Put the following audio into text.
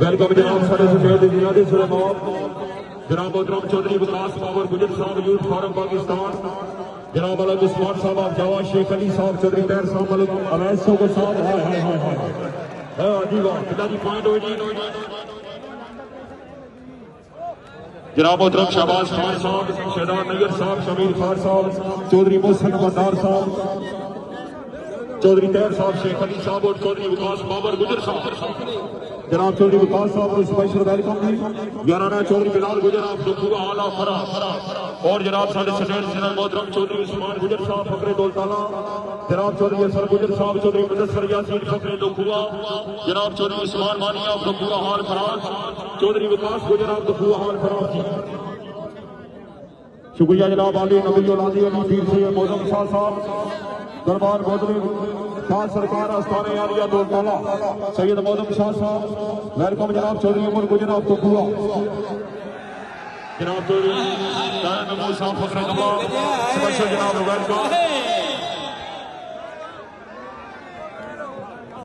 welcome جناب سارے سفید زیادہ سلیمان جناب محترم چودھری وکاس بابر گجر صاحب یوتھ فورم پاکستان جناب ملک عثمان صاحب آپ جواز شیخ علی صاحب چودھری طاہر صاحب ملک اویس صاحب صاحب جی واہ کتنا جی پوائنٹ ہوئی جی جناب محترم شہباز خان صاحب شہداد نگر صاحب شمیر خان صاحب چودھری محسن مدار صاحب چودھری طاہر صاحب شیخ علی صاحب اور چودھری وکاس بابر گجر صاحب جناب چودھری وکاس صاحب کو اسپیشل ویلکم دی یارانہ چودھری بلال گجر آپ دکھوگا آلہ فرا اور جناب سارے سٹیٹ جناب محترم چودھری عثمان گجر صاحب فقر دولتالہ جناب چودھری اثر گجر صاحب چودھری مدثر یاسین فقر دکھوگا جناب چودھری عثمان مانی آپ دکھوگا حال فراز چودھری وکاس گجر آپ دکھوگا حال فراز جی شکریہ جناب علی نبی اولادی علی پیر سے موزم شاہ صاحب دربار گودری شاہ سرکار آستانہ یاریہ دولتالہ سید موزم شاہ صاحب ویلکم جناب چودھری عمر گجر آپ تو پورا جناب چودھری طاہر محمود صاحب فخر کمال سپیشل جناب ویلکم